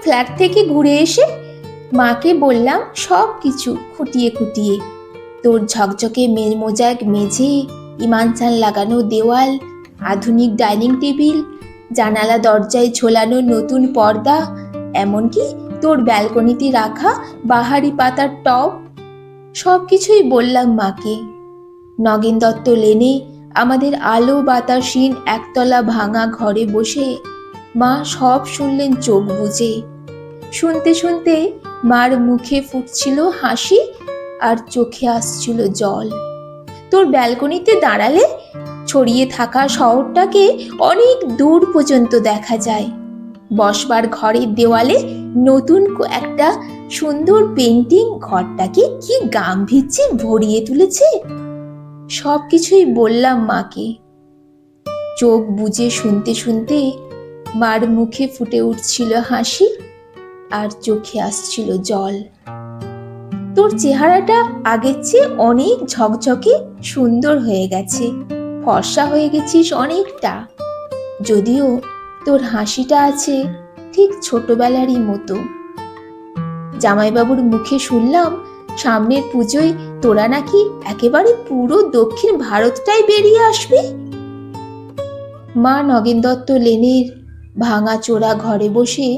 Flat থেকে ঘুরে এসে মাকে বললাম সব কিছু খুঁটিয়ে খুঁটিয়ে। তোর ঝকঝকে মোজাক মেঝে, ইমানচান লাগানো দেওয়াল, আধুনিক ডাইনিং টেবিল, জানালা দরজায় ঝোলানো নতুন পর্দা, এমনকি তোর ব্যালকনিতে রাখা বাহারি পাতার টব, সব কিছুই বললাম মাকে। নগেন দত্ত লেনে আমাদের আলো বাতাসহীন একতলা ভাঙা ঘরে বসে মা সব শুনলেন চোখ বুজে। শুনতে শুনতে মার মুখে ফুটছিল হাসি আর চোখে আসছিল জল। তোর ব্যালকনিতে দাঁড়ালে ছড়িয়ে থাকা শহরটাকে অনেক দূর পর্যন্ত দেখা যায়। বসবার ঘরের দেওয়ালে নতুন একটা সুন্দর পেন্টিং ঘরটাকে কি গাম্ভীর্যে ভরিয়ে তুলেছে। সব কিছুই বললাম মাকে। চোখ বুজে শুনতে শুনতে মার মুখে ফুটে উঠছিল হাসি আর চোখে আসছিল জল। তোর চেহারাটা আগের চেয়ে অনেক ঝকঝকে সুন্দর হয়ে গেছে, ফর্সা হয়ে গেছিস অনেকটা। যদিও তোর হাসিটা আছে ঠিক ছোটবেলারই মতো। জামাইবাবুর মুখে শুনলাম সামনের পুজোয় তোরা নাকি একেবারে পুরো দক্ষিণ ভারতটাই বেরিয়ে আসবি। মা নগেন দত্ত লেনের ভাঙা চোরা ঘরে বসে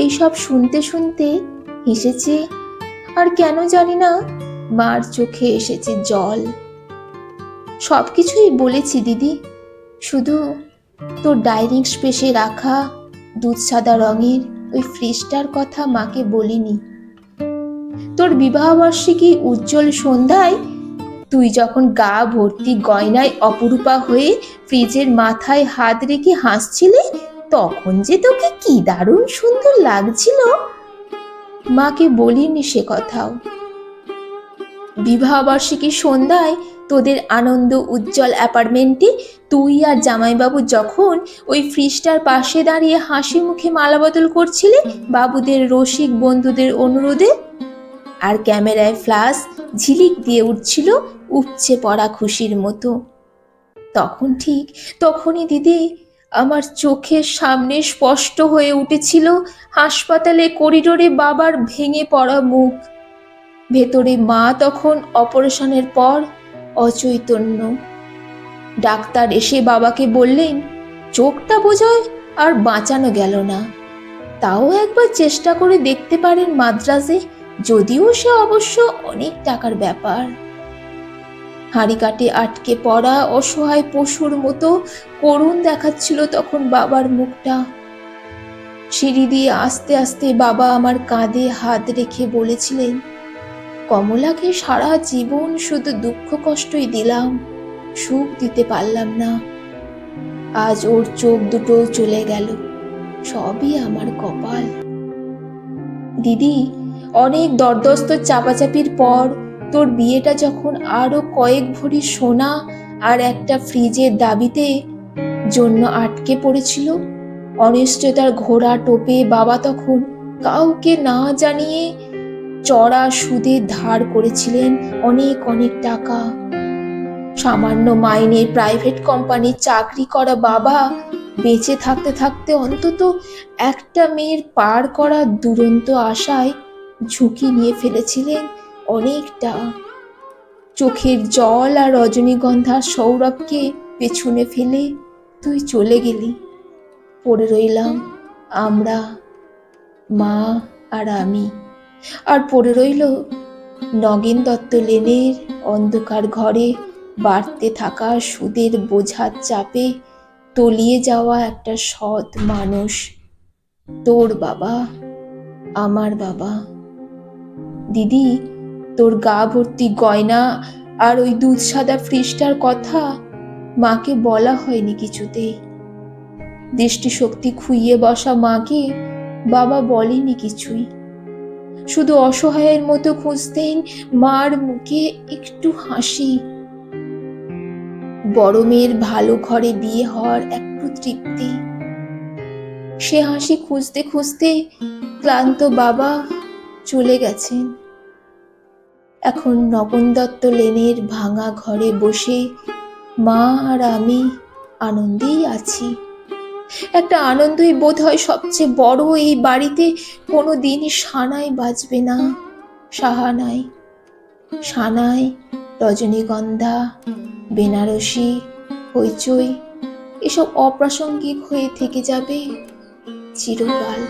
এইসব শুনতে শুনতে হেসেছে, আর কেন জানি না মার চোখে এসেছে জল। সবকিছুই বলেছি দিদি, শুধু তোর ডাইনিং স্পেসে রাখা দুধ সাদা রঙের ওই ফ্রিজটার কথা মাকে বলিনি। তোর বিবাহবার্ষিকী উজ্জ্বল সন্ধ্যায় তুই যখন গা ভর্তি গয়নায় অপরূপা হয়ে ফ্রিজের মাথায় হাত রেখে হাসছিলে, তখন যে তোকে কি দারুণ সুন্দর লাগছিল, মাকে বলিনি সে কথাও। বিবাহবার্ষিকী সন্ধ্যায় তোদের আনন্দ উজ্জ্বল অ্যাপার্টমেন্টে তুই আর জামাইবাবু যখন ওই ফ্রিজটার পাশে দাঁড়িয়ে হাসি মুখে মালা বদল করছিলে বাবুদের রসিক বন্ধুদের অনুরোধে, আর ক্যামেরায় ফ্ল্যাশ ঝিলিক দিয়ে উঠছিল উপচে পড়া খুশির মতো, তখন ঠিক তখনই দিদি আমার চোখের সামনে স্পষ্ট হয়ে উঠেছিল হাসপাতালে করিডোরে বাবার ভেঙে পড়া মুখ। ভেতরে মা তখন অপারেশনের পর অচৈতন্য। ডাক্তার এসে বাবাকে বললেন চোখটা বোঝায় আর বাঁচানো গেল না, তাও একবার চেষ্টা করে দেখতে পারেন মাদ্রাজে, যদিও সে অবশ্য অনেক টাকার ব্যাপার। হাঁড়ি কাটে আটকে পড়া অসহায় পশুর মতো করুণ দেখাচ্ছিল তখন বাবার মুখটা। সিঁড়ি দিয়ে আস্তে আস্তে বাবা আমার কাঁধে হাত রেখে বলেছিলেন, কমলাকে সারা জীবন শুধু দুঃখ কষ্টই দিলাম, সুখ দিতে পারলাম না। আজ ওর চোখ দুটো চলে গেল, সবই আমার কপাল। দিদি, অনেক দরদস্ত চাপাচাপির পর তোর বিয়েটা যখন আরো কয়েক ভরি সোনা আর একটা ফ্রিজের দাবিতে জন্য আটকে পড়েছিল, অনিশ্চয়তার ঘোড়া টোপে বাবা তখন কাউকে না জানিয়ে চড়া সুদে ধার করেছিলেন অনেক অনেক টাকা। সামান্য মাইনে প্রাইভেট কোম্পানির চাকরি করা বাবা বেঁচে থাকতে থাকতে অন্তত একটা মেয়ের পার করা দুরন্ত আশায় ঝুঁকি নিয়ে ফেলেছিলেন অনেকটা। চোখের জল আর রজনীগন্ধার সৌরভকে পেছনে ফেলে তুই চলে গেলি, পড়ে রইলাম আমরা, মা আর আমি, আর পড়ে রইল নগেন দত্ত লেনের অন্ধকার ঘরে বাড়তে থাকা সুদের বোঝার চাপে তলিয়ে যাওয়া একটা সৎ মানুষ, তোর বাবা, আমার বাবা। দিদি, তোর গা ভর্তি গয়না আর ওই দুধ সাদা ফ্রিজটার কথা মাকে বলা হয়নি কিছুতেই। দৃষ্টিশক্তি খুইয়ে বসা মাকে বাবা বলেনি কিছুই, শুধু অসহায়ের মতো খুঁজতেন মার মুখে একটু হাসি, বড় মেয়ের ভালো ঘরে বিয়ে হওয়ার একটু তৃপ্তি। সে হাসি খুঁজতে খুঁজতে ক্লান্ত বাবা চলে গেছেন। এখন নগেন দত্ত লেনের ভাঙা ঘরে বসে মা আর আমি আনন্দেই আছি। একটা আনন্দই বোধ হয় সবচেয়ে বড়। এই বাড়িতে কোনো দিনই সানাই বাজবে না। সাহানাই, সানাই, রজনীগন্ধা, বেনারসি, হইচই এসব অপ্রাসঙ্গিক হয়ে থেকে যাবে চিরকাল।